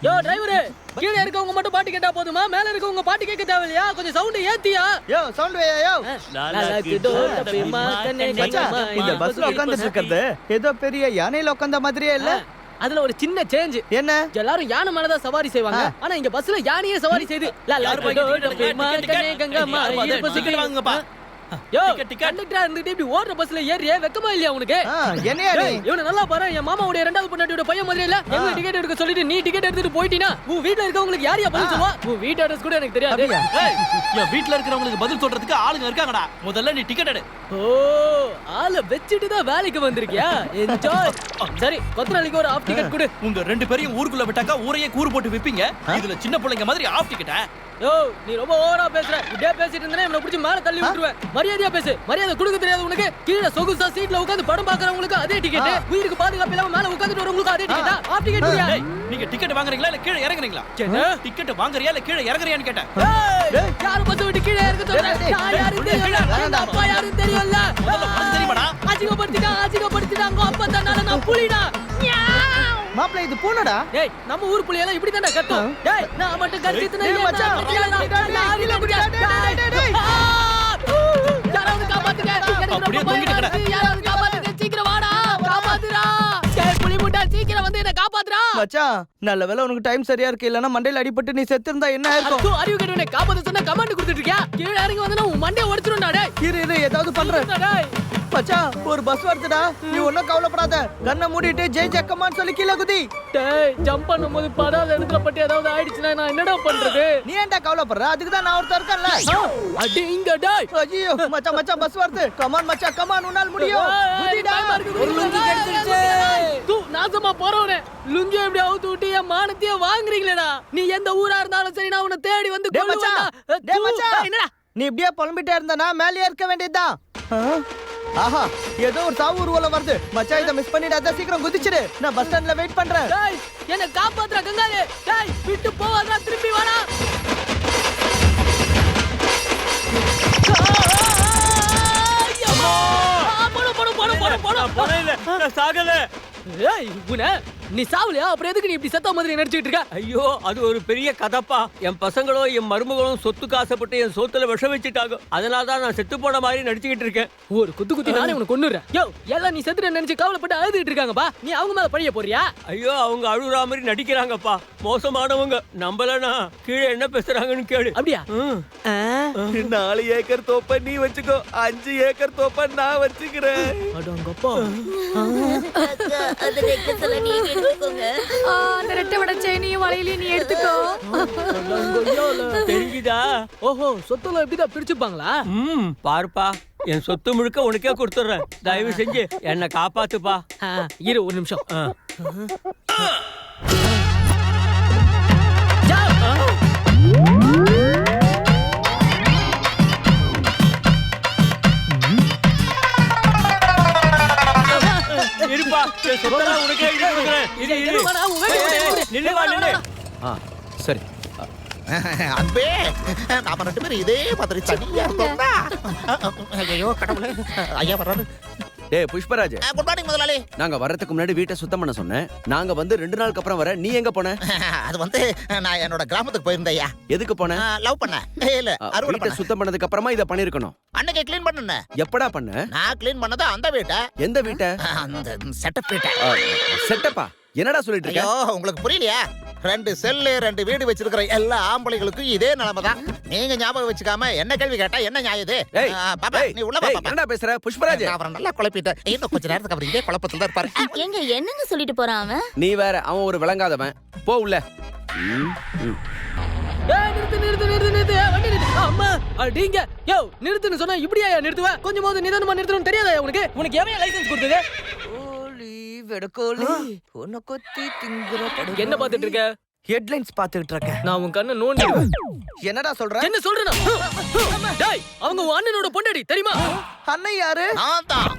யோ driver, கீழ இருக்கவங்க மட்டும் பாட்டு கேட்டா போதுமா? மேல இருக்கவங்க பாட்டு கேட்க தேவையில்லையா? கொஞ்சம் சவுண்ட் ஏத்தியா? யோ சவுண்ட் வேயா யோ. மச்சான், இந்த பஸ்ல உட்கார்ந்துட்டு இருக்கிறது ஏதோ பெரிய யானையில உட்கார்ந்த மாதிரியே இல்ல. அதுல ஒரு சின்ன சேஞ்ச். என்ன? எல்லாரும் யானை மேலதான் சவாரி செய்வாங்க, ஆனா இங்க பஸ்ல யானையே சவாரி செய்யுது. யோ கண்டக்டரா இருந்துட்டு இப்படி ஓடுற பஸ்ல ஏறியே வெக்கமா இல்லையா உனக்கு? என்னையா நீ? இவனை நல்லா பாரு, என் மாமாவுடைய இரண்டாவது பொண்டாட்டியோட பையன் மாதிரி இல்ல. எங்க டிக்கெட் எடுக்க சொல்லிட்டு நீ டிக்கெட் எடுத்துட்டு போயிட்டீனா உன் வீட்ல இருக்கவங்களுக்கு யாரையா பதில் சொல்லுவா? உன் வீட்டு அட்ரஸ் கூட எனக்கு தெரியாது. என் வீட்ல இருக்கிறவங்களுக்கு பதில் சொல்றதுக்கு ஆளுங்க இருக்காங்கடா. முதல்ல நீ டிக்கெட் எடு. ஓ, ஆளை வச்சிட்டு தான் வேலைக்கு வந்திருக்கியா? என்ஜாய். சரி, கொத்தனாளிக்கு ஒரு ஆஃப் டிக்கெட் கொடு. உங்க ரெண்டு பேரையும் ஊருக்குள்ள விட்டாக்கா ஊரையே கூறு போட்டு விப்பீங்க. இதுல சின்ன பிள்ளைங்க மாதிரி ஆஃப் டிக்கெட்டா? யோ, நீ ரொம்ப ஓவரா பேசுற. இப்படியே பேசிட்டு இருந்தா இவனை பிடிச்சி மேல தள்ளி விட்டுருவேன். மரியாதையா பேசு. மரியாதை கொடுக்க தெரியாது உனக்கு? கீழே சொகுசா சீட்ல உட்கார்ந்து படம் பாக்குறவங்களுக்கு அதே டிக்கெட், உயிருக்கு பாதுகாப்பு இல்லாம மேல உட்கார்ந்துட்டு வரவங்களுக்கு அதே டிக்கெட்டா? ஆஃப் டிக்கெட் குடியா? நீங்க டிக்கெட் வாங்குறீங்களா இல்ல கீழே இறங்குறீங்களா? டிக்கெட் வாங்குறியா இல்ல கீழே இறங்குறியான்னு கேட்டேன். யாரு பஸ் விட்டு கீழே இறங்க சொல்ற? நான் யாரு தெரியல, அந்த அப்பா யாரு தெரியல. தெரியுமாடா? அசிங்கப்படுத்திட்டாங்க அப்பா தன்னால நான் புலிடா. மாப்ள இது பூனடா. டேய், நம்ம ஊர் புலி எல்லாம் இப்படி தான்டா கத்தும். டேய், நான் மட்டும் கத்திட்டேனே மச்சான். யாராவது காப்பாத்துங்க. அப்படியே தொங்கிட்டு கிடக்க. யாராவது காப்பாத்துங்க, சீக்கிரம் வாடா. காப்பாத்துடா. டேய் புலி முட்டா, சீக்கிரம் வந்து என்ன காப்பாத்துடா. மச்சான், நல்ல வேளை உனக்கு டைம் சரியா இருக்கு. இல்லனா மண்டையில அடிபட்டு நீ செத்து இருந்தா என்ன ஆயிருக்கும்? தூ அறிவு கேட்டவனே, காப்பாத்த சொன்னா கமாண்ட் கொடுத்துட்டு இருக்கியா? கீழ இறங்கி வந்தனா உன் மண்டைய உடைச்சிரும்டா. டேய் இரு ஏதாவது பண்றேன். டேய் மச்சான், ஒரு பஸ் வருதுடா. நீ ஒண்ணும் கவலைப்படாத. கண்ணை மூடிட்டு ஜெய் ஜக்கமான்னு சொல்லி கீழ குதி. டேய், ஜம்ப் பண்ணும்போது படாத இடத்துல பட்டு ஏதாவது ஆயிடுச்சுனா நான் என்னடா பண்றது? நீ ஏன்டா கவலைப்படுற? அதுக்கு தான் நான் ஒருத்தர் இருக்கேன்ல. அடி இங்க டேய். ஐயோ மச்சான் பஸ் வருது. கமான் மச்சான், கமான், உன்னால முடியும். குதிடா. ஒரு லுங்கி கிடைச்சிருச்சு. தூ நாசமா போறவனே, லுங்கி எப்படி அவுத்து விட்டு என் மானத்தையே வாங்குறீங்களேடா? நீ எந்த ஊரா இருந்தாலும் சரி, நான் உன்னை தேடி வந்து டேய் மச்சான், கொல்லுவேன்டா. டேய் மச்சான், என்னடா? நீ இப்படியே புலம்பிட்டே இருந்தானா மேலே இருக்க வேண்டியதுதான். ஆஹா, ஏதோ ஒரு சாவு ஊர்வலம் வருது. மச்சான், இதை மிஸ் பண்ணிடாத. சீக்கிரம் குதிச்சிடு. நான் பஸ் ஸ்டாண்ட்ல வெயிட் பண்றேன். டேய், என்ன காப்பாத்துற கங்காரு. டேய், விட்டு போவாதடா, திருப்பி வாடா. நீ சாவலையா? அப்புறம் எதுக்கு நீ இப்படி சத்த மாதிரி நடிச்சிட்டு இருக்க? ஐயோ, அது ஒரு பெரிய கதப்பா. என் பசங்களோ என் மருமகளும் சொத்துக்கு ஆசைப்பட்டு என் சோத்துல விஷம் வச்சுட்டாங்க. அதனால தான் நான் செத்து போன மாதிரி நடிச்சுக்கிட்டு இருக்கேன். ஒரு குத்தி நானே உனக்கு கொன்னுறேன். யோ, எல்லாம் நீ செத்துற நினைச்சு கவலைப்பட்டு அழுதுட்டு இருக்காங்கப்பா. நீ அவங்க மேல பழிய போறியா? ஐயோ, அவங்க அழுகுற மாதிரி நடிக்கிறாங்கப்பா. மோசமானவங்க. நம்பலனா கீழே என்ன பேசுறாங்கன்னு கேளு. அப்படியா? 4 ஏக்கர் தோப்ப நீ வச்சுக்கோ, 5 ஏக்கர் தோப்ப நான் வச்சுக்கிறேன். அடங்கப்பா. அது நெக்லஸ்ல நீ எடுத்துக்கோங்க. அந்த ரெட்டை வட செயினையும் வளையலையும் நீ எடுத்துக்கோ. தெரிஞ்சுதா? ஓஹோ, சொத்துல எப்படிதான் பிரிச்சுப்பாங்களா? பாருப்பா, என் சொத்து முழுக்க உனக்கே கொடுத்துறேன். தயவு செஞ்சு என்னை காப்பாத்துப்பா. இரு ஒரு நிமிஷம். இருப்பா, என் சொத்தெல்லாம் உனக்கே எழுதி கொடுக்குறேன். நில்லு வா, நில்லு. சரி அன்பே, நாம 2 பேரும் இதே மாதிரி தனியா இருந்தோம்னா. ஐயோ கடவுளே, ஐயா வர்றாரு. டேய் புஷ்பராஜ், குட் மார்னிங் முதலாளி. நாங்க வரதுக்கு முன்னாடி வீட்டை சுத்தம் பண்ண சொன்னேன். நாங்க வந்து 2 நாளுக்கு அப்புறம் வர. நீ எங்க போன? அது வந்து நான் என்னோட கிராமத்துக்கு போயிருந்தேன் ஐயா. எதுக்கு போன? லவ் பண்ண. இல்ல, அறுவடை வீட்டை பண்ண. சுத்தம் பண்ணதுக்கு அப்புறமா இத பண்ணிருக்கணும். அன்னைக்கு க்ளீன் பண்ணனே. எப்படா பண்ண? நான் க்ளீன் பண்ணது அந்த வீட்டை. எந்த வீட்டை? அந்த செட்டப் வீட்டை. செட்டப்பா? என்னடா சொல்லிட்டு இருக்க? ஐயோ, உங்களுக்கு புரியலையா? 2 செல்லு 2 வீடு வச்சிருக்கிற எல்லா ஆம்பளைகளுக்கும் இதே நிலைமை தான். நீங்க ஞாபகம் வச்சுக்காம என்ன கேள்வி கேட்டா என்ன நியாயம் இது? ஏய், பாப்பா, நீ உள்ள ஏய், பாப்பா. என்னடா பேசுற புஷ்பராஜ்? அவரை நல்லா குழப்பிட்டேன். இன்னும் கொஞ்ச நேரத்துக்கு அவர் இதே குழப்பத்துல தான் இருப்பாரு. எங்க என்னங்க சொல்லிட்டு போறான் அவன்? நீ வேற, அவன் ஒரு விளங்காதவன். போ உள்ள. நிறுத்து. வண்டி நிறுத்து. அம்மா, அடிங்க. யோ, நிறுத்துன்னு சொன்னா இப்படியா நிறுத்துவ? கொஞ்சமாவது நிதானமா நிறுத்தணும் தெரியாதா உனக்கு? உனக்கு எவன் லைசென்ஸ் கொடுத்தது? என்ன பாத்துட்டு இருக்க? ஹெட்லைன்ஸ் பாத்துக்கிட்டு இருக்கேன். நான் உன் கண்ணை நோண்டிடுவேன். என்னடா சொல்ற? என்ன சொல்றேனா? டேய், அவங்க உன் அண்ணனோட பொண்டாடி தெரியுமா? அண்ணன் யாரு? நான் தான்.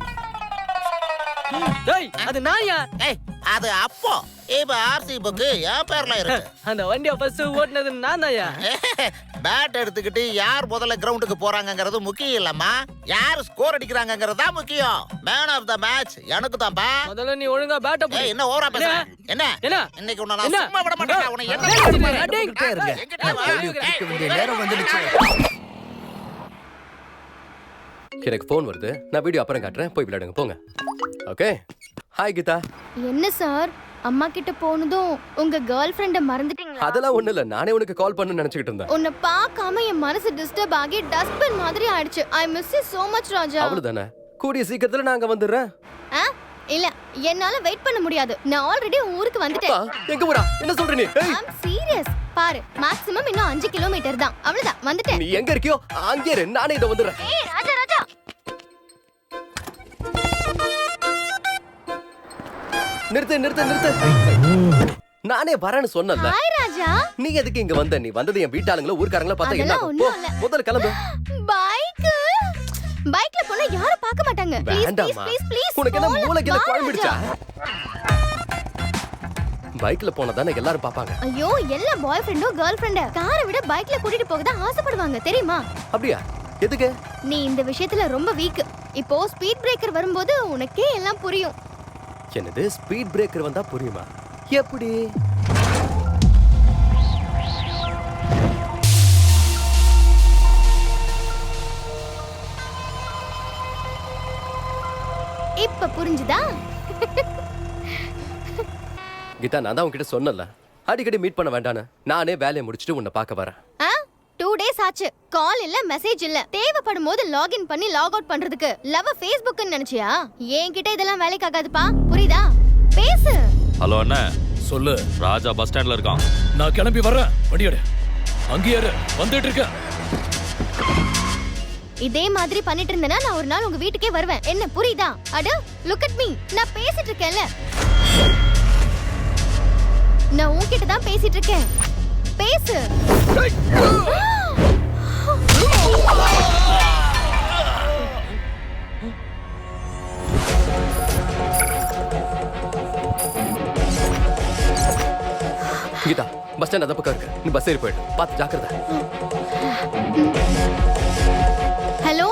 டேய், அது நாயா? ஏய், அது அப்போ. இப்ப ஆர்சி புக் என் பேர்ல இருக்கு. அந்த வண்டியை ஃபர்ஸ்ட் ஓட்டுனது நான் தான்யா. பேட் எடுத்துக்கிட்டு யார் முதல்ல கிரவுண்டுக்கு போறாங்கங்கிறது முக்கியம் இல்லம்மா, யார் ஸ்கோர் அடிக்கிறாங்கங்கிறது தான் முக்கியம். மேன் ஆஃப் த மேட்ச் எனக்கு தான்ப்பா. முதல்ல நீ ஒழுங்கா பேட்ட ஏய், போடு. என்ன ஓவரா பேசுற? என்ன என்ன? இன்னைக்கு உன்னை நான் என்ன? சும்மா விட மாட்டேன். உன்னை என்ன டேய், பண்ணுவேன்? டேய், எங்கிட்ட வா. கேள்வி கேட்க வேண்டிய நேரம் வந்துடுச்சு. எனக்கு ஃபோன் வருது, நான் வீடியோ அப்புறம் காட்டுறேன், போய் விளையாடுங்க போங்க. ஓகே. ஹாய் கீதா. என்ன சார், அம்மா கிட்ட போனதும் உங்க கேர்ள் ஃப்ரெண்ட மறந்துட்டீங்களா? அதெல்லாம் ஒண்ணு இல்ல, நானே உனக்கு கால் பண்ணு நினைச்சிட்டு இருந்தேன். உன்னை பார்க்காம என் மனசு டிஸ்டர்ப் ஆகி டஸ்ட்பின் மாதிரி ஆயிடுச்சு. I miss you so much ராஜா. அவ்வளவுதானே, கூடிய சீக்கிரத்துல நான் அங்க வந்துடுறேன். இல்ல, என்னால வெயிட் பண்ண முடியாது. நான் ஆல்ரெடி ஊருக்கு வந்துட்டேன். எங்க போறா, என்ன சொல்ற நீ? ஏய், ஐ அம் சீரியஸ். பாரு, மேக்ஸிமம் இன்னும் 5 கிலோமீட்டர் தான், அவ்வளவுதான், வந்துட்டேன். நீ எங்க இருக்கியோ அங்கே இரு, நானே இத வந்துடுறேன். ஏய் ராஜா ராஜா, நிறுத்து நிறுத்து நிறுத்து. நானே வரேன்னு சொன்னல. ஹாய் ராஜா. நீ எதுக்கு இங்க வந்த? நீ வந்தது என் வீட்டாளுங்கள ஊர்க்காரங்கள பார்த்தா என்ன அதெல்லாம் ஆகும்? போ, ஒண்ணும் இல்ல. முதல்ல கிளம்பு. பைக்ல போனா யாரும் பார்க்க மாட்டாங்க. ப்ளீஸ் வேண்டாம்மா. Please please. உனக்கு என்ன மூளைக்கு குழம்பிடுச்சா? பைக்ல போனா தானே எல்லாரும் பாப்பாங்க. ஐயோ, எல்லா பாய் ஃப்ரெண்டும் கேர்ள் ஃப்ரெண்ட காரை விட பைக்ல கூட்டிட்டு போக தான் ஆசைப்படுவாங்க, தெரியுமா? அப்படியா? எதுக்கு? நீ இந்த விஷயத்துல ரொம்ப வீக். இப்போ ஸ்பீட் பிரேக்கர் வரும்போது உனக்கே எல்லாம் புரியும். என்னது, ஸ்பீட் பிரேக்கர் வந்தா புரியுமா? எப்படி? இப்ப புரிஞ்சுதா? கீதா, நான் தான் உன்கிட்ட சொன்னல, அடிக்கடி மீட் பண்ண வேண்டான்னு. நானே வேலையை முடிச்சிட்டு உன்னை பார்க்க வரேன். 2 days ஆச்சு. கால் இல்ல, மெசேஜ் இல்ல. தேவைப்படும் போது லாகின் பண்ணி லாக் அவுட் பண்றதுக்கு லவ் ஃபேஸ்புக்னு நினைச்சியா? என்கிட்ட இதெல்லாம் வேலைக்கு ஆகாதுப்பா, புரியுதா? பேசு. ஹலோ அண்ணா, சொல்லு. ராஜா பஸ் ஸ்டாண்ட்ல இருக்கான். நான் கிளம்பி வர்றேன், வண்டியடு. அங்கேயே இரு, வந்துட்டு இருக்கேன். இதே மாதிரி பண்ணிட்டு இருந்தேனா நான் ஒரு நாள் உங்க வீட்டுக்கே வருவேன். என்ன புரியுதா? அட லுக் அட் மீ, நான் பேசிட்டு இருக்கேன்ல. நான் உன்கிட்ட தான் பேசிட்டு இருக்கேன். பேசு. கீதா, பஸ் ஸ்டாண்ட் அந்த பக்கம் இருக்கு, நீ பஸ் ஏறி போயிடு. பார்த்து ஜாக்கிரதை. ஹலோ.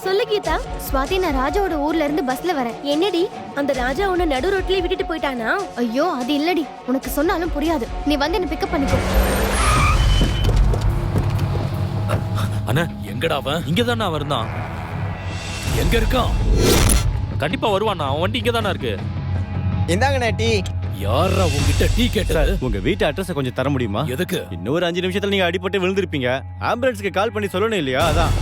சொல்லு கீதா. ஸ்வாதி, நான் ராஜாவோட ஊர்ல இருந்து பஸ்ல வரேன். என்னடி, அந்த ராஜா உன்னை நடு ரோட்லயே விட்டுட்டு போயிட்டானா? ஐயோ, அது இல்லடி, உனக்கு சொன்னாலும் புரியாது. நீ வந்து என்ன பிக்கப் பண்ணிக்கோ. அண்ணா, எங்கடா அவன்? இங்க தானே வருந்தான். எங்க இருக்கான்? கண்டிப்பா வருவானா, அவன் வண்டி இங்க தானே இருக்கு. இந்தாங்கண்ணே டீ. யாரா உங்ககிட்ட டீ கேட்டது? உங்க வீட்டு அட்ரஸ் கொஞ்சம் தர முடியுமா? எதுக்கு? இன்னொரு 5 நிமிஷத்துல நீங்க அடிபட்டு விழுந்திருப்பீங்க. ஆம்புலன்ஸ்க்கு கால் பண்ணி சொல்லணும் இல்லையா? அதான்.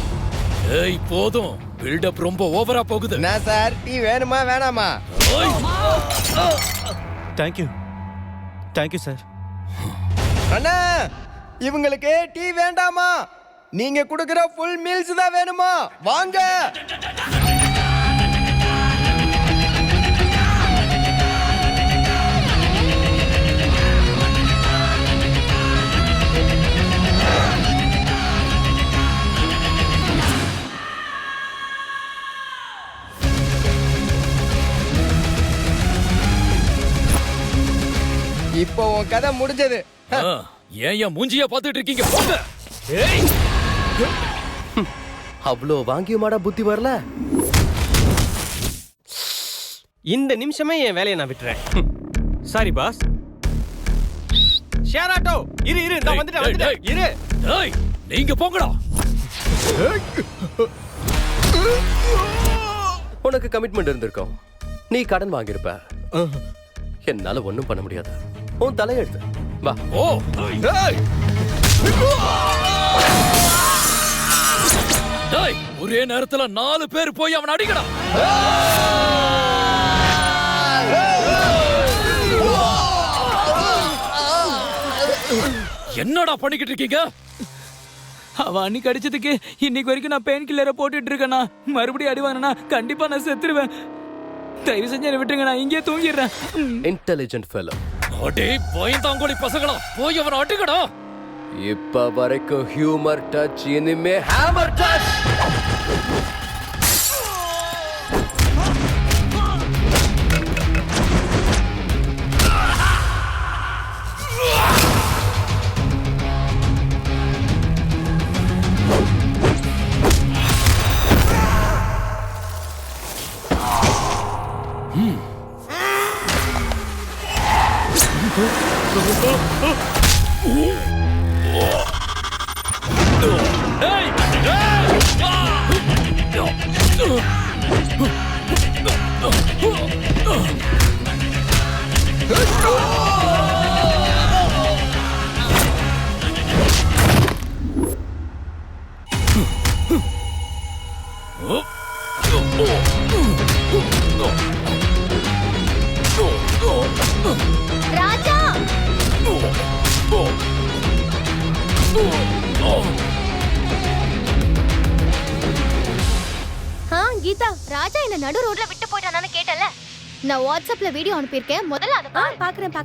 ஏய், போதும், பில்டப் ரொம்ப ஓவரா போகுது. நான் சார், டீ வேணுமா வேணாமா? ஓய். Thank you thank you sir. அண்ணா, இவங்களுக்கு டீ வேண்டாமா? நீங்க குடுக்குற ஃபுல் மீல்ஸ் தான் வேணுமா? வாங்க. இப்போ உன் கதை முடிஞ்சது. ஏன் என் மூஞ்சிய பாத்துட்டு இருக்கீங்க? போங்க. ஏய், அவ்வளோ வாங்கியுமாடா புத்தி வரல? இந்த நிமிஷமே என் வேலையை நான் விட்டுறேன். Sorry boss. ஷேர் ஆட்டோ, இரு இரு, நான் வந்துட்டேன். இரு. ஏய், நீங்க போங்கடா. உனக்கு கமிட்மெண்ட் இருந்திருக்கும், நீ கடன் வாங்கியிருப்ப. என்னால ஒண்ணும் பண்ண முடியாது. உன் தலையெழுத்து. வா. ஓ. ஏய். டேய், ஒரே நேரத்துல 4 பேர் போய் அவன் அடிக்கடா. என்னடா பண்ணிக்கிட்டு இருக்கீங்க? அவன் அன்னைக்கு அடிச்சதுக்கு இன்னைக்கு வரைக்கும் நான் பெயின் கில்லரை போட்டுட்டு இருக்கேனா. மறுபடியும் அடிவானா கண்டிப்பா நான் செத்துருவேன். தயவு செஞ்சு என்ன விட்டுருங்க, நான் இங்கே தூங்கிடுறேன். Intelligent fellow. அடே பயந்தாங்கோலி பசங்களா, போய் அவனை அடிக்கடா. இப்ப வரைக்கும் ஹியூமர் டச், இனிமே ஹேமர் டச். ராஜா கீதா, ராஜா என்ன நடு ரோட்ல விட்டு போயிட்டானான்னு கேட்டல. நான் வாட்ஸ்அப்ல வீடியோ அனுப்பியிருக்கேன், முதல்ல அதை பாக்குறேன்.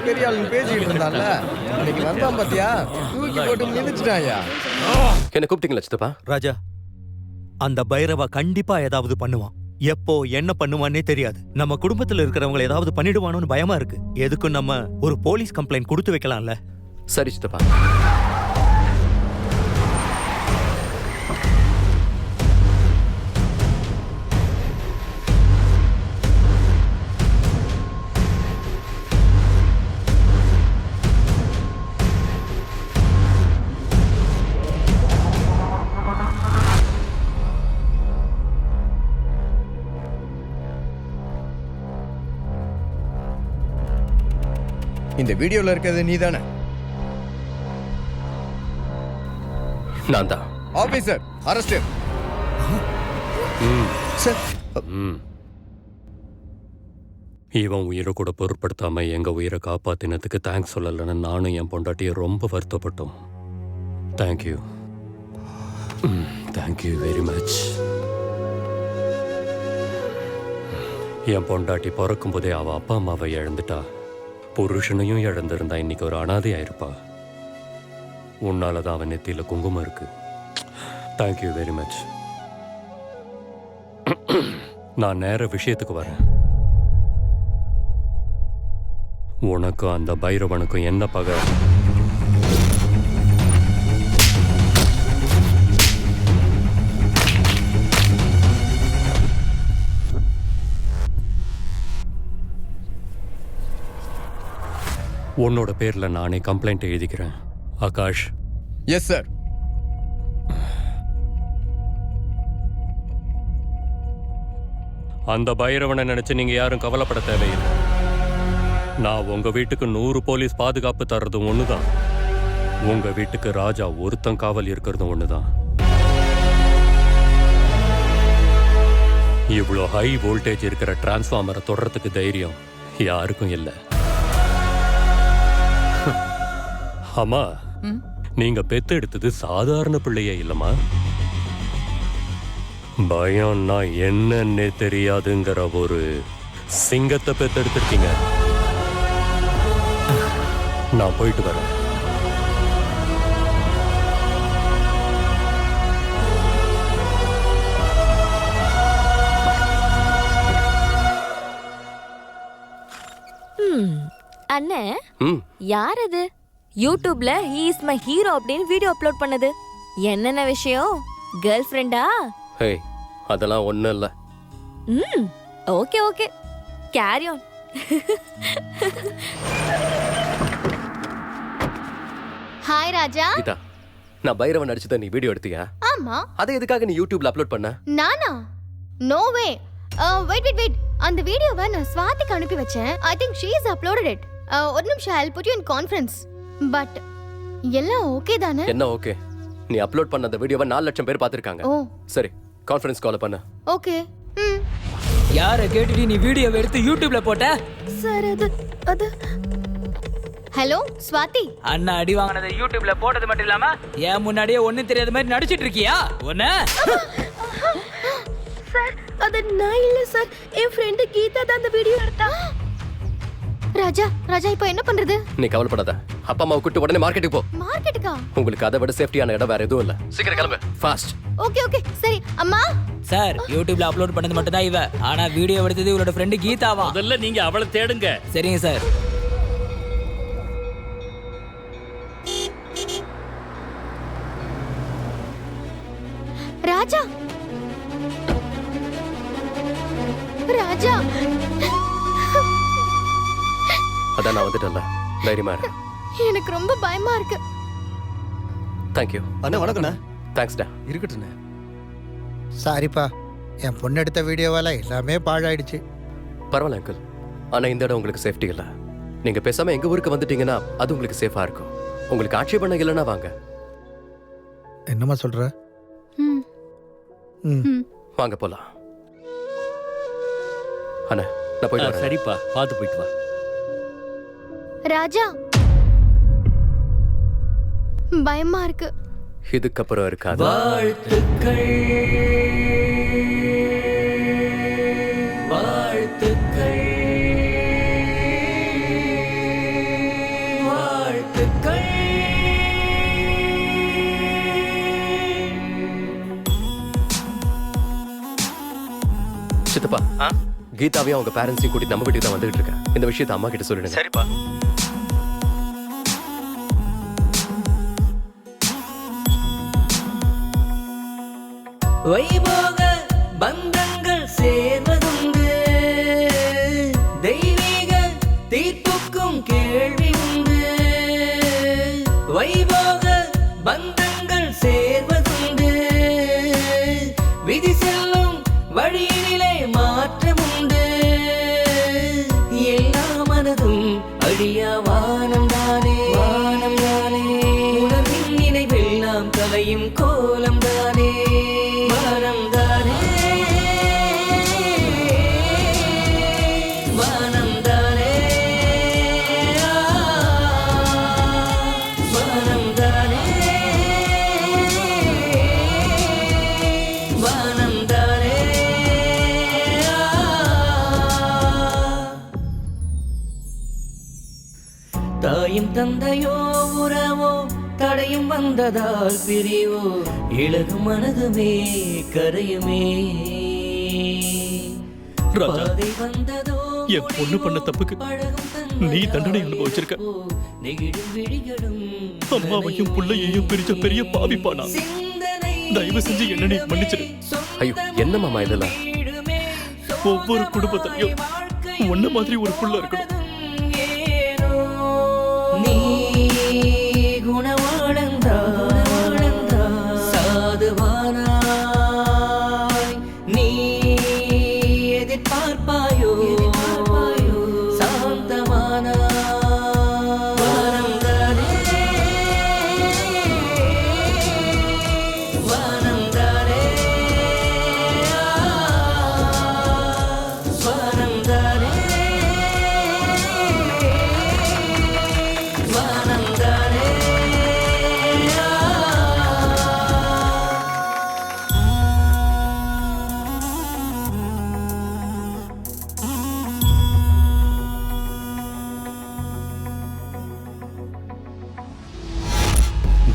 பெரிய ஆளுன்னு பேசிக்கிட்டு இருந்தான்ல, இன்னைக்கு வந்தான் பாத்தியா, தூக்கி போட்டு மிதிச்சிட்டாயா. என்ன கூப்பிட்டீங்களா சித்தப்பா? ராஜா, அந்த பைரவா கண்டிப்பா ஏதாவது பண்ணுவான். எப்போ என்ன பண்ணுவானே தெரியாது. நம்ம குடும்பத்துல இருக்கிறவங்க ஏதாவது பண்ணிடுவானோன்னு பயமா இருக்கு. எதுக்கும் நம்ம ஒரு போலீஸ் கம்ப்ளைண்ட் கொடுத்து வைக்கலாம்ல. சரி சித்தப்பா. இந்த வீடியோல இருக்கிறது நீதானே? நான் தான். Officer, arrest. சார், இவன் உயிரை கூட பொருட்படுத்தாம எங்க உயிரை காப்பாத்தினதுக்கு தேங்க்ஸ் சொல்லலன்னு நானும் என் பொண்டாட்டியை ரொம்ப வருத்தப்பட்டோம். தேங்க்யூ. Thank you very much. என் பொண்டாட்டி பிறக்கும் போதே அவ அப்பா அம்மாவை இழந்துட்டா. புருஷனையும் இழந்திருந்தா இன்னைக்கு ஒரு அனாதை ஆயிருப்பா. உன்னாலதான் அவன் நெத்தியில குங்குமம் இருக்கு. Thank you very much. நான் நேர விஷயத்துக்கு வரேன். உனக்கும் அந்த பைரவனுக்கும் என்ன பகை? உன்னோட பேர்ல நானே கம்ப்ளைண்ட் எழுதிக்கிறேன். ஆகாஷ். Yes sir. அந்த பைரவனை நினைச்சு நீங்க யாரும் கவலைப்பட தேவையில்லை. நான் உங்க வீட்டுக்கு 100 போலீஸ் பாதுகாப்பு தர்றதும் ஒண்ணுதான். உங்க வீட்டுக்கு ராஜா ஒருத்தன் காவல் இருக்கிறதும் ஒண்ணுதான். இவ்வளோ ஹை வோல்டேஜ் இருக்கிற டிரான்ஸ்ஃபார்மரை தொடறதுக்கு தைரியம் யாருக்கும் இல்லை. அம்மா, நீங்க பெத்தெடுத்தது சாதாரண பிள்ளையே இல்லம்மா. பயம்னா என்னன்னே தெரியாதுங்கிற ஒரு சிங்கத்தை பெத்தெடுத்திருக்கீங்க. நான் போயிட்டு வரேன். அண்ணே, யார் அது யூடியூப்ல ஹி இஸ் மை ஹீரோ அப்படின்னு வீடியோ அப்லோட் பண்ணது? என்னென்ன விஷயம்? கேர்ள் ஃப்ரெண்டா? ஹே, அதெல்லாம் ஒண்ணும் இல்ல. Okay okay, carry on. Hi Raja. Geetha, நான் பைரவன் நடிச்சத நீ வீடியோ எடுத்தியா? ஆமா. அதை எதுக்காக நீ யூடியூப்ல அப்லோட் பண்ண? நானா? No way. வெயிட். அந்த வீடியோவை நான் ஸ்வாதிக்கு அனுப்பி வச்சேன். I think she is uploaded it. ஒரு நிமிஷம், I'll put you in conference. But எல்லாம் ஓகே தானே? என்ன ஓகே? நீ அப்லோட் பண்ண அந்த வீடியோவை 4 லட்சம் பேர் பார்த்திருக்காங்க. ஓ சரி, கான்ஃபரன்ஸ் கால் பண்ணு. ஓகே. யார கேட்டுடி நீ வீடியோவை எடுத்து யூடியூப்ல போட்ட? சார், அது ஹலோ ஸ்வாதி. அண்ணா அடி வாங்குனதை யூடியூப்ல போட்டது மட்டும் இல்லாம ஏன் முன்னாடியே ஒண்ணும் தெரியாத மாதிரி நடிச்சிட்டு இருக்கியா? ஒண்ணு சார், அது நான் இல்ல சார், என் ஃப்ரெண்ட் கீதா தான் அந்த வீடியோ எடுத்தா. ராஜா ராஜா இப்போ என்ன பண்றது? நீ கவலைப்படாத. அப்பா அம்மாவை கூட்டு உடனே மார்க்கெட்டுக்கு போ. மார்க்கெட்டுக்கா? உங்களுக்கு அதை விட சேஃப்டியான இடம் வேற எதுவும் இல்ல. சீக்கிரம் கிளம்பு. ஃபாஸ்ட். ஓகே ஓகே சரி. அம்மா சார் யூடியூப்ல அப்லோட் பண்ணது மட்டும் தான் இவ. ஆனா வீடியோ எடுத்தது இவளோட ஃப்ரெண்ட் கீதாவா. முதல்ல நீங்க அவளை தேடுங்க. சரிங்க சார். ராஜா ராஜா அதான் நான் வந்துட்டேன்ல. தைரியமா இரு. எனக்கு ரொம்ப பயமா இருக்கு. தேங்க்யூ. அண்ணா வணக்கண்ணா. தேங்க்ஸ்டா. இருக்கட்டுண்ணே. சாரிப்பா, என் பொண்ணு எடுத்த வீடியோவால எல்லாமே பாழாயிடுச்சு. பரவாயில்ல அங்கிள். ஆனா இந்த இடம் உங்களுக்கு சேஃப்டி இல்ல. நீங்க பேசாம எங்க ஊருக்கு வந்துட்டீங்கன்னா அது உங்களுக்கு சேஃபா இருக்கும். உங்களுக்கு ஆட்சேபணம் இல்லைன்னா வாங்க. என்னம்மா சொல்ற? வாங்க போலாம். அண்ணா நான் போயிட்டு வரேன். சரிப்பா, பார்த்து போயிட்டு வா. ராஜா பயமா இருக்கு. இதுக்கப்புறம் இருக்காது. வாழ்த்துக்கள் வாழ்த்துக்கள் வாழ்த்துக்கள். சித்தப்பா, கீதாவையும் அவங்க பேரண்ட்ஸையும் கூட்டி நம்ம வீட்டுக்கு தான் வந்துகிட்டு இருக்கேன். இந்த விஷயத்தை அம்மா கிட்ட சொல்லிடுங்க. சரிப்பா. வைபோக பந்தங்கள் சேர்வதுண்டு, தெய்வீக தீர்ப்புக்கும் கேள்வி உண்டு. வைபோக பந்தங்கள் சேர்வதுண்டு, விதி செல்லும் வழியிலே மாற்றமுண்டு. எல்லா மனதும் அழியா வானம் தானே, வானம் தானே. உணர்வின் நினைவெல்லாம் கலையும் கோலம் தானே, வானம் தானே, வானம் தானே, வானம் தானே, வானம் தானே. தாயும் தந்தையோ உறவோ தடையும் வந்ததால் பிரிவோ, இழகு மனதுமே கரையுமே. பாதை வந்ததோ என் பொண்ணு பண்ண தப்புக்கு நீ தண்டனை அனுபவிச்சிருக்க. நெகிழும் விழிகளும் அம்மாவையும் புள்ளையையும் பிரிச்ச பெரிய பாவிப்பானா. தயவு செஞ்சு என்ன நீ மன்னிச்சிரு. ஐயோ என்ன மாமா இதெல்லாம்? ஒவ்வொரு குடும்பத்திலையும் உன்ன மாதிரி ஒரு புள்ள இருக்கணும். நீ குணவாளந்தா சாதுவானாய், நீ எதிர்பார்ப்பாயோ சாந்தமானாய். வானம் தானே, வானம் தானே, வானம் தானே, வானம் தானே.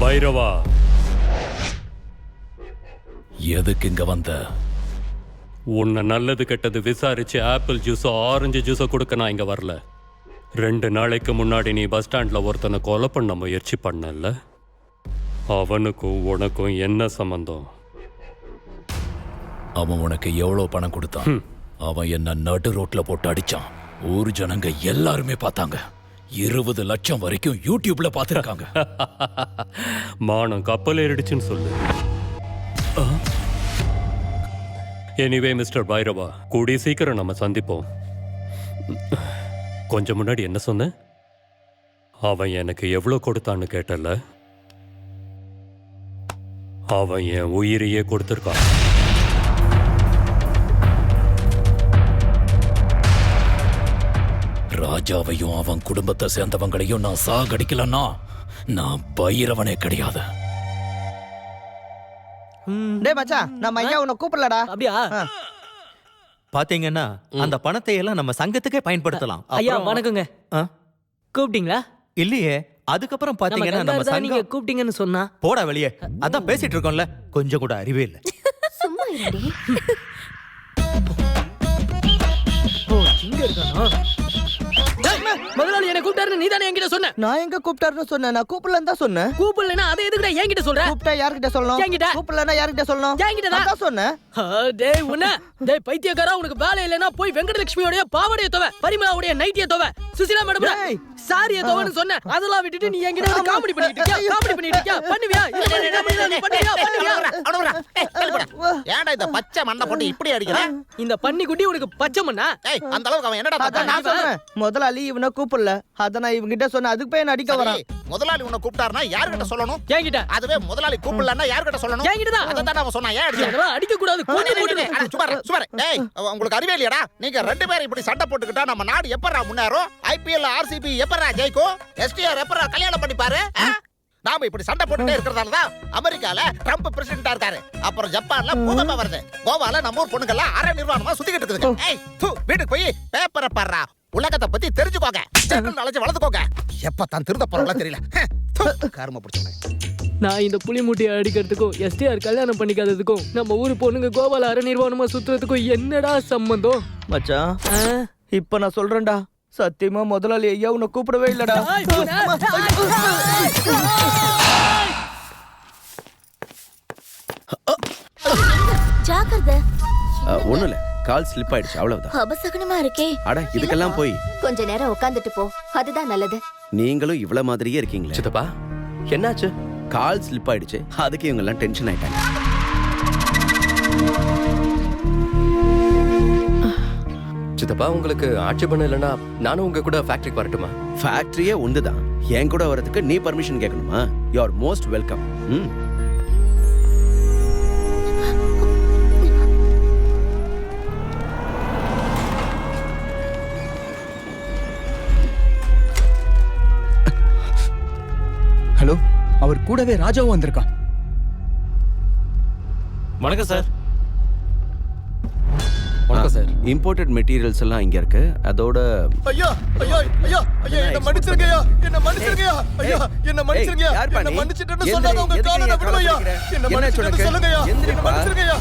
பைரவா, எதுக்கு இங்க வந்த? உன்னை நல்லது கெட்டது விசாரிச்சு ஆப்பிள் ஜூஸோ ஆரஞ்சு ஜூஸோ கொடுக்க நான் இங்க வரல. 2 நாளைக்கு முன்னாடி நீ பஸ் ஸ்டாண்ட்ல ஒருத்தனை கொலை பண்ண முயற்சி பண்ணல. அவனுக்கும் உனக்கும் என்ன சம்பந்தம்? அவன் உனக்கு எவ்வளவு பணம் கொடுத்தான்? அவன் என்ன நடு ரோட்ல போட்டு அடிச்சான். ஊர் ஜனங்க எல்லாருமே பார்த்தாங்க. 20 லட்சம் வரைக்கும் யூடியூப்ல பார்த்திருக்காங்க. மானம் கப்பல் ஏறிடுச்சுன்னு சொல்லு. எனிவே மிஸ்டர் பைரவா, கூடிய சீக்கிரம் நம்ம சந்திப்போம். கொஞ்சம் முன்னாடி என்ன சொன்ன? அவன் எனக்கு எவ்வளவு கொடுத்தான்னு கேட்டல. அவன் என் உயிரையே கொடுத்திருக்கான். ராஜாவையும் அவன் குடும்பத்தை சேர்ந்தவங்களையும் நான் சாகடிக்கலன்னா நான் பைரவனே கிடையாது. டேய் மச்சான், நம்ம ஐயா உன்னை கூப்பிடலடா. அப்படியா? பாத்தீங்கன்னா அந்த பணத்தை எல்லாம் நம்ம சங்கத்துக்கே பயன்படுத்தலாம். ஐயா அப்புறம் வணக்கங்க. கூப்பிட்டீங்களா? இல்லையே. அதுக்கப்புறம் பாத்தீங்கன்னா நம்ம நீங்க சங்கம் கூப்பிட்டீங்கன்னு சொன்னா போடா வெளியே. அதான் பேசிட்டு இருக்கோம்ல, கொஞ்சம் கூட அறிவே இல்ல. சும்மா இருடி. ஓ இங்க இருக்கானா? முதலாளி என்ன கூப்பிட்டாருன்னு நீ தானே என்கிட்ட சொன்ன. நான் எங்க கூப்பிட்டாருன்னு சொன்னேன்? நான் கூப்பிடலன்னு தான் சொன்னேன். கூப்பிடலனா அதை எதுக்குடா என்கிட்ட சொல்ற? கூப்பிட்டா யார்கிட்ட சொல்லணும்? என்கிட்ட. கூப்பிடலனா யார்கிட்ட சொல்லணும்? என்கிட்ட தான் சொன்னேன். டேய் உன்ன டேய் பைத்தியக்காரா, உனக்கு வேலை இல்லனா போய் வெங்கடலட்சுமியோட பாவாடைய தோவ, பரிமளாவுடைய நைட்டிய தோவ, சுசிலா மேடம் சாரிய தோவன்னு சொன்ன. அதெல்லாம் விட்டுட்டு நீ என்கிட்ட வந்து காமெடி பண்ணிட்டு இருக்கியா? காமெடி பண்ணிட்டு இருக்கியா? பண்ணுவியா? ஏன்டா இந்த பச்சை மண்ணை போட்டு இப்படி அடிக்கிற? இந்த பன்னி குட்டி உனக்கு பச்சை மண்ணா? ஏய் அந்த அளவுக்கு அவன் என்னடா அத நான் சொல்றேன். முதலாளி இவனை கூப்பிடல, அத நான் இவங்கிட்ட சொன்னேன். அதுக்கு போய் என்ன அடிக்க வரான்? முதலாளி உன்னை கூப்பிட்டாருன்னா யார்கிட்ட சொல்லணும்? என்கிட்ட. அதுவே முதலாளி கூப்பிடலன்னா யார்கிட்ட சொல்லணும்? என்கிட்ட தான். அதான் அவன் சொன்னான். ஏன் அதெல்லாம் அடிக்க கூடாது. கூட்டி போடு. அட சுமார் சுமார். ஏய் உங்களுக்கு அறிவே இல்லையாடா? நீங்க ரெண்டு பேரும் இப்படி சண்டை போட்டுக்கிட்டா நம்ம நாடு எப்பறா முன்னேறும்? ஐபிஎல் ஆர்சிபி எப்பறா ஜெயிக்கும்? எஸ்டிஆர் எப்பறா கல்யாணம் பண்ணிப்பாரு? நாம இப்படி சண்டை போட்டுட்டே இருக்கிறதால தான் அமெரிக்கால ட்ரம்ப் பிரசிடென்ட்டா இருக்காரு. அப்புறம் ஜப்பான்ல பூகம்பம் வருது. கோவால நம்ம ஊர் பொண்ணுங்கெல்லாம் அரை நிர்வாணமா சுத்திக்கிட்டு இருக்குதுங்க. ஏய் வீட்டுக்கு போய் பேப்பரை பாருடா. உலகத்தை பத்தி தெரிஞ்சுக்கோங்க. நாளைக்கு வளர்த்துக்கோங்க. எப்ப தான் திருந்த போறோம்ல தெரியல. கர்ம பிடிச்சவங்க. நான் இந்த புலி மூட்டையை அடிக்கிறதுக்கும் எஸ்டிஆர் கல்யாணம் பண்ணிக்காததுக்கும் நம்ம ஊரு பொண்ணுங்க கோவால அரை நிர்வாணமா சுத்துறதுக்கும் என்னடா சம்பந்தம்? மச்சான் இப்ப நான் சொல்றேன்டா, சத்தியமா முதலாளி ஐயா உன்னை கூப்பிடவே இல்லடா. ஜாக்கிரதை. ஒண்ணும் இல்ல, கால் ஸ்லிப் ஆயிடுச்சு, அவ்வளவுதான். அபசகனமா இருக்கே. அட இதுக்கெல்லாம் போய் கொஞ்ச நேரம் உட்கார்ந்துட்டு போ, அதுதான் நல்லது. நீங்களும் இவ்வளவு மாதிரியே இருக்கீங்களே. சித்தப்பா என்னாச்சு? கால் ஸ்லிப் ஆயிடுச்சு, அதுக்கு இவங்க எல்லாம் டென்ஷன் ஆயிட்டாங்க. சித்தப்பா உங்களுக்கு ஆட்சேபணம் இல்லைன்னா நானும் உங்க கூட ஃபேக்டரிக்கு வரட்டுமா? ஃபேக்டரியே ஒண்ணுதான். என் கூட வரதுக்கு நீ பர்மிஷன் கேட்கணுமா? You are most welcome. Hello, அவர் கூடவே ராஜாவும் வந்திருக்கான். வணக்கம் சார். வணக்கம் சார். இம்போர்ட்டட் மெட்டீரியல்ஸ் எல்லாம் இங்க இருக்கு. அதோட ஐயா ஐயா ஐயா ஐயா என்ன மன்னிச்சிருங்கயா, என்ன மன்னிச்சிருங்கயா, ஐயா என்ன மன்னிச்சிருங்கயா, என்ன மன்னிச்சிட்டேன்னு சொல்லாத உங்க காலை நான் விடுவையா, என்ன மன்னிச்சிட்டேன்னு சொல்லுங்கயா, என்ன மன்னிச்சிருங்கயா.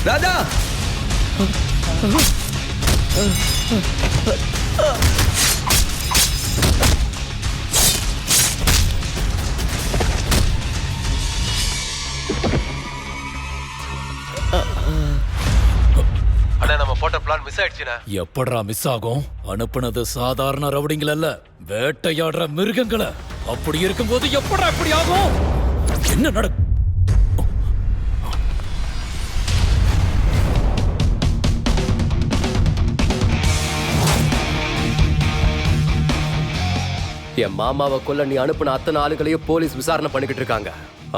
ராஜா அண்ணா நம்ம போட்ட பிளான் மிஸ் ஆயிடுச்சுனா. எப்படா மிஸ் ஆகும்? அனுப்புனது சாதாரண ரவுடிங்கள் அல்ல, வேட்டையாடுற மிருகங்களை. அப்படி இருக்கும்போது எப்படா இப்படி ஆகும்? என்ன நடக்கும்? என் மாமாவை கொல்ல நீ அனுப்புன அத்தனை ஆளுகளையும் போலீஸ் விசாரணை பண்ணிக்கிட்டு இருக்காங்க.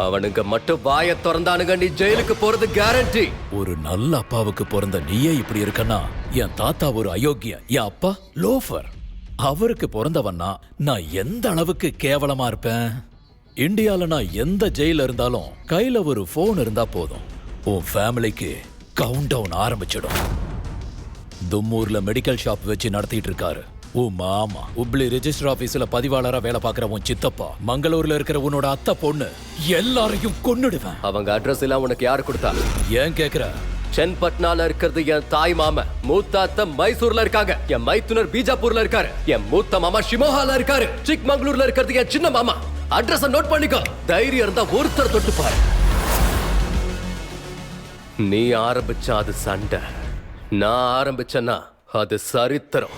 அவனுங்க மட்டும் வாயை திறந்தானுங்க, நீ ஜெயிலுக்கு போறது கேரண்டி. ஒரு நல்ல அப்பாவுக்கு பிறந்த நீயே இப்படி இருக்கன்னா, என் தாத்தா ஒரு அயோக்கிய, என் அப்பா லோஃபர். அவருக்கு பிறந்தவன்னா நான் எந்த அளவுக்கு கேவலமா இருப்பேன். இந்தியால நான் எந்த ஜெயில இருந்தாலும் கையில ஒரு போன் இருந்தா போதும், உன் ஃபேமிலிக்கு கவுண்ட் டவுன் ஆரம்பிச்சிடும். தும்மூர்ல மெடிக்கல் ஷாப் வச்சு நடத்திட்டு இருக்காரு உன் மாமா. உப்ளி ரெஜிஸ்டர் ஆபீஸ்ல பதிவாளரா வேலை பார்க்கிற உன் சித்தப்பா. மங்களூர்ல இருக்கிற உன்னோட அத்தை பொண்ணு எல்லாரையும் கொன்னுடுவேன். அவங்க அட்ரஸ் எல்லாம் உனக்கு யாரு கொடுத்தா? ஏன் கேக்குற? சென்பட்னால இருக்கிறது என் தாய் மாமா. மூத்த அத்தை மைசூர்ல இருக்காங்க. என் மைத்துனர் பீஜாப்பூர்ல இருக்காரு. என் மூத்த மாமா ஷிமோகால இருக்காரு. சிக்மங்களூர்ல இருக்கிறது என் சின்ன மாமா. அட்ரஸ் நோட் பண்ணிக்கோ. தைரியம் இருந்தா ஒருத்தர் தொட்டு பாரு. நீ ஆரம்பிச்சா அது சண்டை, நான் ஆரம்பிச்சேன்னா அது சரித்திரம்.